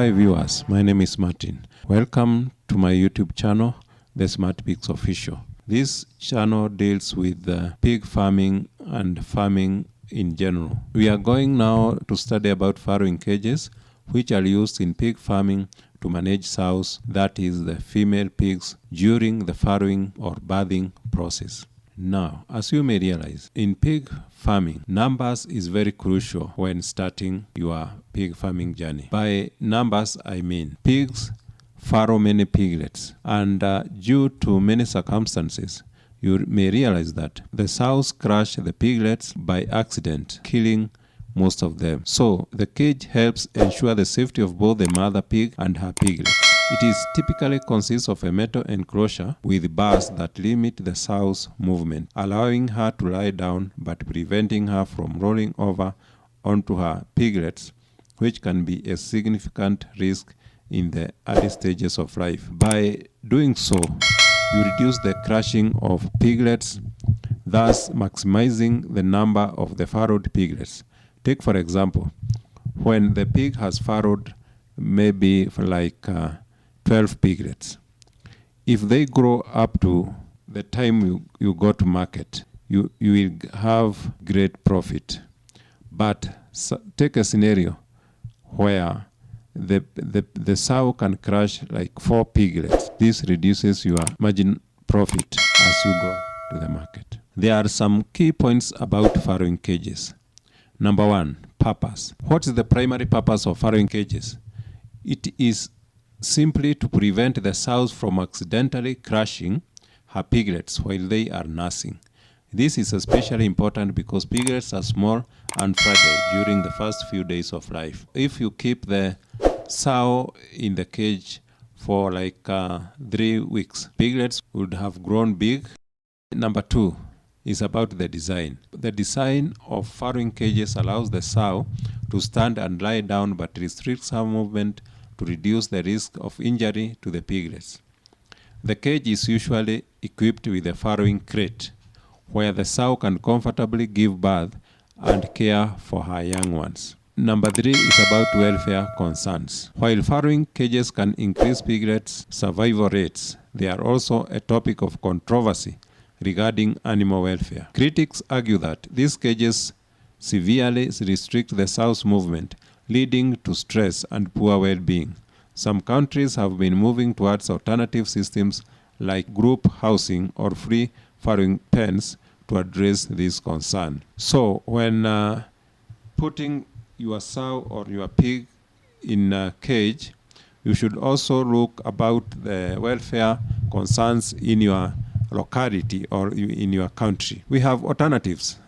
my viewers, my name is Martin. Welcome to my YouTube channel, The Smart Pigs Official. This channel deals with pig farming and farming in general. We are going now to study about farrowing cages, which are used in pig farming to manage sows, that is the female pigs, during the farrowing or bathing process. Now, as you may realize, in pig farming, numbers is very crucial when starting your pig farming journey. By numbers, I mean pigs farrow many piglets, and due to many circumstances, you may realize that the sows crush the piglets by accident, killing most of them. So, the cage helps ensure the safety of both the mother pig and her piglets. It is typically consists of a metal enclosure with bars that limit the sow's movement, allowing her to lie down but preventing her from rolling over onto her piglets, which can be a significant risk in the early stages of life. By doing so, you reduce the crushing of piglets, thus maximizing the number of the farrowed piglets. Take for example, when the pig has farrowed maybe for like 12 piglets. If they grow up to the time you go to market, you will have great profit. But take a scenario where the sow can crush like 4 piglets. This reduces your margin profit as you go to the market. There are some key points about farrowing cages. Number 1, purpose. What is the primary purpose of farrowing cages? It is simply to prevent the sows from accidentally crushing her piglets while they are nursing. This is especially important because piglets are small and fragile during the first few days of life. If you keep the sow in the cage for like 3 weeks, piglets would have grown big. Number 2 is about the design. The design of farrowing cages allows the sow to stand and lie down but restricts her movement to reduce the risk of injury to the piglets. The cage is usually equipped with a farrowing crate, where the sow can comfortably give birth and care for her young ones. Number 3 is about welfare concerns. While farrowing cages can increase piglets' survival rates, they are also a topic of controversy regarding animal welfare. Critics argue that these cages severely restrict the sow's movement, leading to stress and poor well-being. Some countries have been moving towards alternative systems like group housing or free farrowing pens to address this concern. So when putting your sow or your pig in a cage, you should also look about the welfare concerns in your locality or in your country. We have alternatives.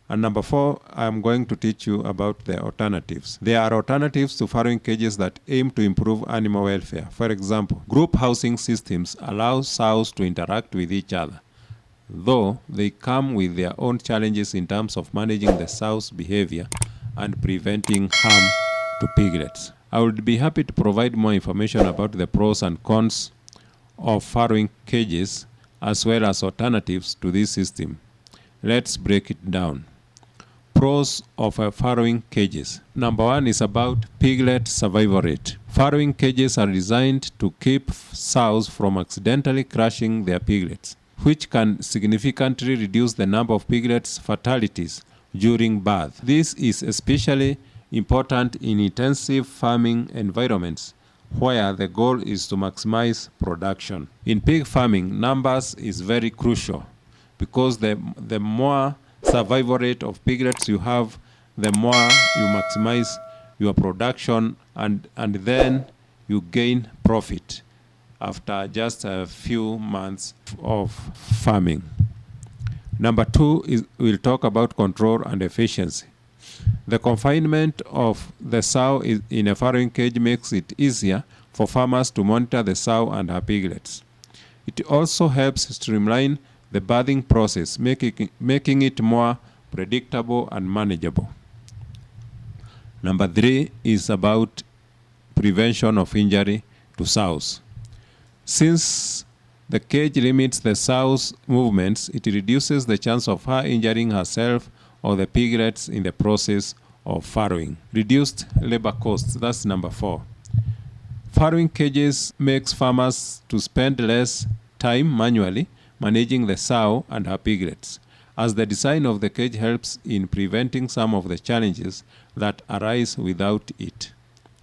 And number 4, I am going to teach you about the alternatives. There are alternatives to farrowing cages that aim to improve animal welfare. For example, group housing systems allow sows to interact with each other, though they come with their own challenges in terms of managing the sow's behavior and preventing harm to piglets. I would be happy to provide more information about the pros and cons of farrowing cages as well as alternatives to this system. Let's break it down. Pros of farrowing cages. Number 1 is about piglet survival rate. Farrowing cages are designed to keep sows from accidentally crushing their piglets, which can significantly reduce the number of piglets' fatalities during birth. This is especially important in intensive farming environments where the goal is to maximize production. In pig farming, numbers is very crucial because the more survival rate of piglets you have, the more you maximize your production and then you gain profit after just a few months of farming. Number 2 is we'll talk about control and efficiency. The confinement of the sow in a farrowing cage makes it easier for farmers to monitor the sow and her piglets. It also helps streamline the birthing process, making it more predictable and manageable. Number 3 is about prevention of injury to sows. Since the cage limits the sow's movements, it reduces the chance of her injuring herself or the piglets in the process of farrowing. Reduced labor costs, that's number 4. Farrowing cages makes farmers to spend less time manually managing the sow and her piglets, as the design of the cage helps in preventing some of the challenges that arise without it.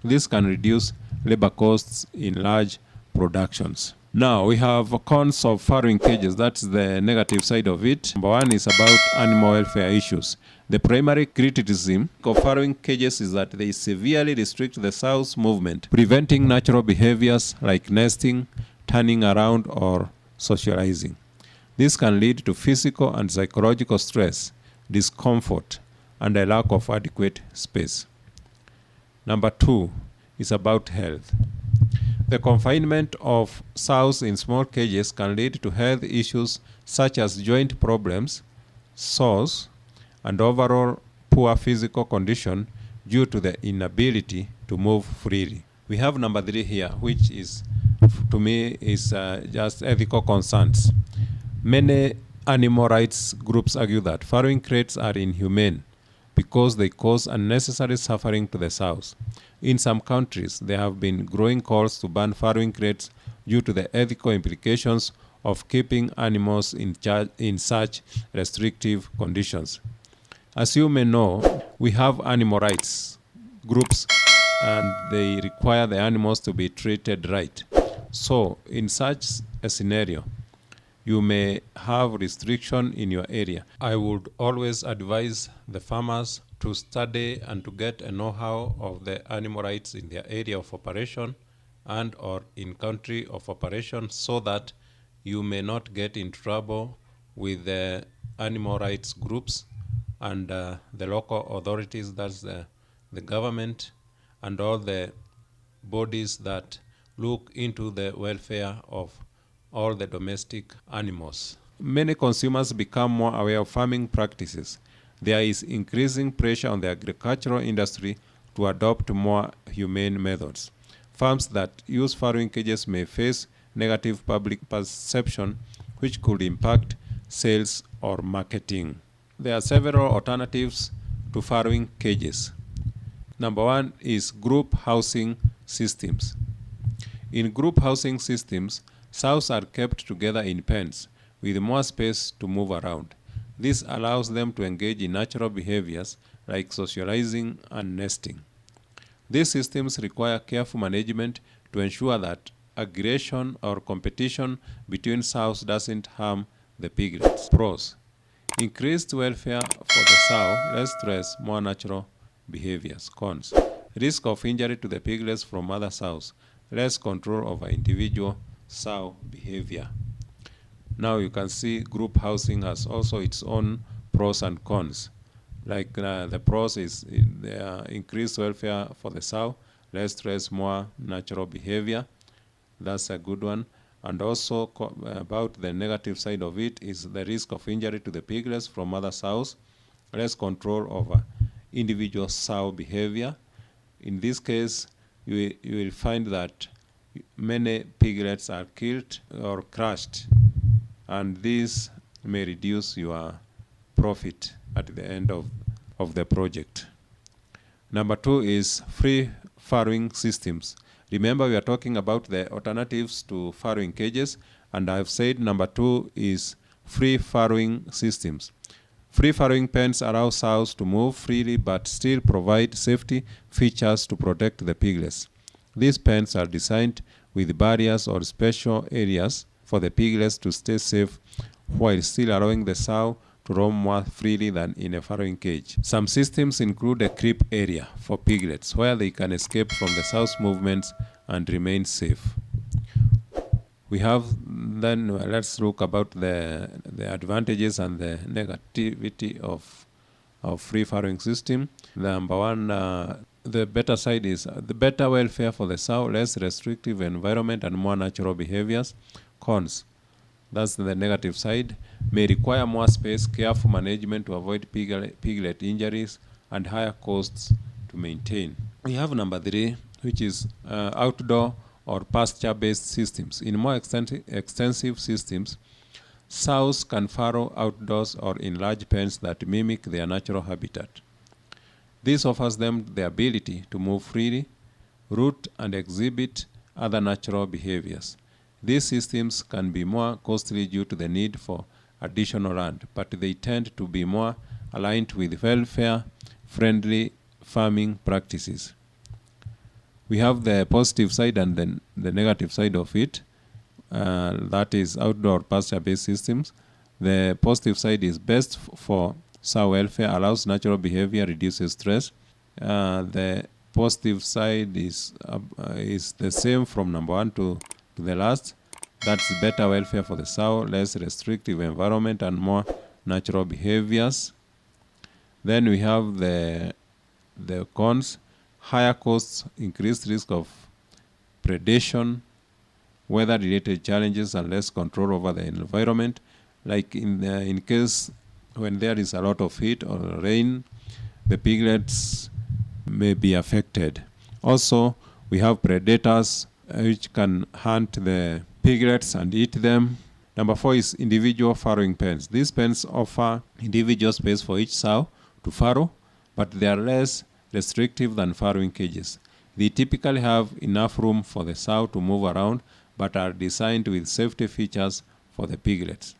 This can reduce labor costs in large productions. Now we have cons of farrowing cages. That's the negative side of it. Number one is about animal welfare issues. The primary criticism of farrowing cages is that they severely restrict the sow's movement, preventing natural behaviors like nesting, turning around, or socializing. This can lead to physical and psychological stress, discomfort, and a lack of adequate space. Number two is about health. The confinement of sows in small cages can lead to health issues such as joint problems, sores, and overall poor physical condition due to the inability to move freely. We have number three here, which is, to me, is just ethical concerns. Many animal rights groups argue that farrowing crates are inhumane because they cause unnecessary suffering to the sows. In some countries, there have been growing calls to ban farrowing crates due to the ethical implications of keeping animals in such restrictive conditions. As you may know, we have animal rights groups and they require the animals to be treated right. So, in such a scenario, you may have restriction in your area. I would always advise the farmers to study and to get a know-how of the animal rights in their area of operation and or in country of operation, so that you may not get in trouble with the animal rights groups and the local authorities, that's the government and all the bodies that look into the welfare of all the domestic animals. Many consumers become more aware of farming practices. There is increasing pressure on the agricultural industry to adopt more humane methods. Farms that use farrowing cages may face negative public perception, which could impact sales or marketing. There are several alternatives to farrowing cages. Number one is group housing systems. In group housing systems, sows are kept together in pens with more space to move around. This allows them to engage in natural behaviors like socializing and nesting. These systems require careful management to ensure that aggression or competition between sows doesn't harm the piglets. Pros: increased welfare for the sow, less stress, more natural behaviors. Cons: risk of injury to the piglets from other sows, less control over individual sow behavior. Now you can see group housing has also its own pros and cons. Like the pros is the increased welfare for the sow, less stress, more natural behavior. That's a good one. And also about the negative side of it is the risk of injury to the piglets from other sows, less control over individual sow behavior. In this case, you will find that many piglets are killed or crushed, and this may reduce your profit at the end of the project. Number two is free farrowing systems. Remember, we are talking about the alternatives to farrowing cages, and I've said number two is free farrowing systems. Free farrowing pens allow sows to move freely but still provide safety features to protect the piglets. These pens are designed with barriers or special areas for the piglets to stay safe while still allowing the sow to roam more freely than in a farrowing cage. Some systems include a creep area for piglets where they can escape from the sow's movements and remain safe. We have then, let's look about the advantages and the negativity of free farrowing system. Number one, the better side is the better welfare for the sow, less restrictive environment, and more natural behaviors. Cons: that's the negative side. May require more space, careful management to avoid piglet injuries, and higher costs to maintain. We have number three, which is outdoor or pasture-based systems. In more extensive systems, sows can farrow outdoors or in large pens that mimic their natural habitat. This offers them the ability to move freely, root and exhibit other natural behaviors. These systems can be more costly due to the need for additional land, but they tend to be more aligned with welfare-friendly farming practices. We have the positive side and then the negative side of it. That is outdoor pasture-based systems. The positive side is best for sow welfare, allows natural behavior, reduces stress. The positive side is the same from number one to the last. That's better welfare for the sow, less restrictive environment, and more natural behaviors. Then we have the cons: higher costs, increased risk of predation, weather-related challenges, and less control over the environment. Like in case when there is a lot of heat or rain, the piglets may be affected. Also, we have predators which can hunt the piglets and eat them. Number 4 is individual farrowing pens. These pens offer individual space for each sow to farrow, but they are less restrictive than farrowing cages. They typically have enough room for the sow to move around, but are designed with safety features for the piglets.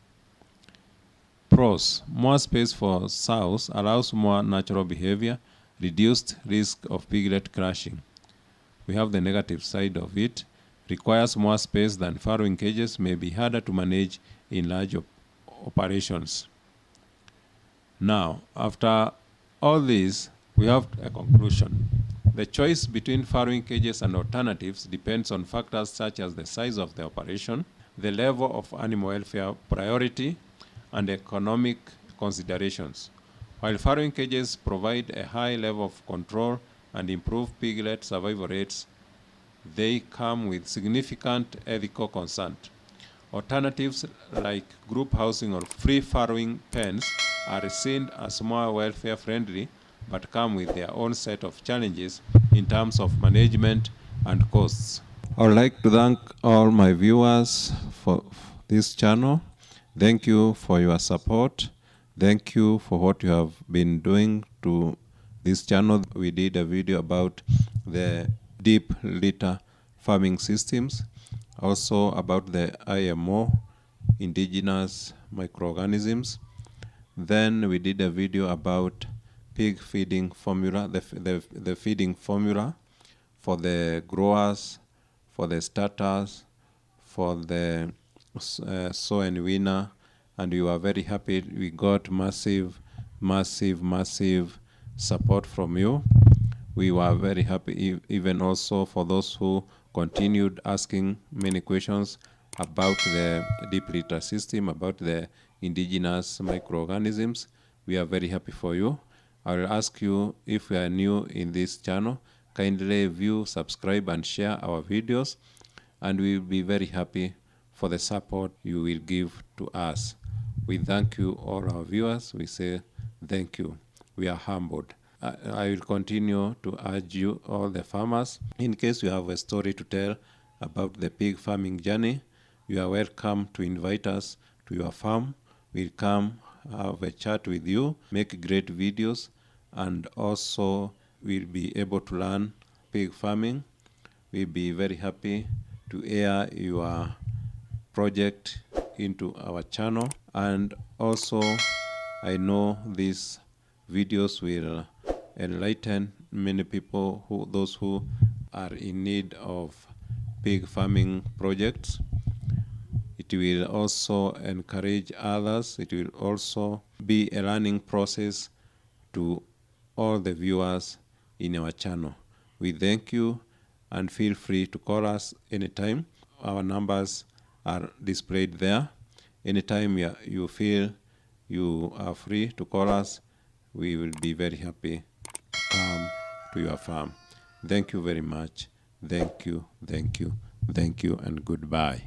Pros: more space for sows allows more natural behavior, reduced risk of piglet crashing. We have the negative side of it: requires more space than farrowing cages, may be harder to manage in large operations. Now, after all this, we have a conclusion. The choice between farrowing cages and alternatives depends on factors such as the size of the operation, the level of animal welfare priority, and economic considerations. While farrowing cages provide a high level of control and improve piglet survival rates, they come with significant ethical concerns. Alternatives like group housing or free farrowing pens are seen as more welfare friendly, but come with their own set of challenges in terms of management and costs. I would like to thank all my viewers for this channel. Thank you for your support. Thank you for what you have been doing to this channel. We did a video about the deep litter farming systems, also about the IMO, indigenous microorganisms. Then we did a video about pig feeding formula, the feeding formula for the growers, for the starters, for the sow and winner, and we were very happy. We got massive support from you. We were very happy, even also for those who continued asking many questions about the deep litter system, about the indigenous microorganisms. We are very happy for you. I will ask you, if you are new in this channel, kindly view, subscribe, and share our videos, and we will be very happy for the support you will give to us. We thank you, all our viewers. We say thank you. We are humbled. I will continue to urge you, all the farmers, in case you have a story to tell about the pig farming journey, you are welcome to invite us to your farm. We'll come have a chat with you, make great videos, and also we'll be able to learn pig farming. We'll be very happy to air your project into our channel, and also I know these videos will enlighten many people, those who are in need of pig farming projects. It will also encourage others. It will also be a learning process to all the viewers in our channel. We thank you, and feel free to call us anytime. Our numbers are displayed there. Anytime you feel you are free to call us, we will be very happy to come to your farm. Thank you very much. Thank you, and goodbye.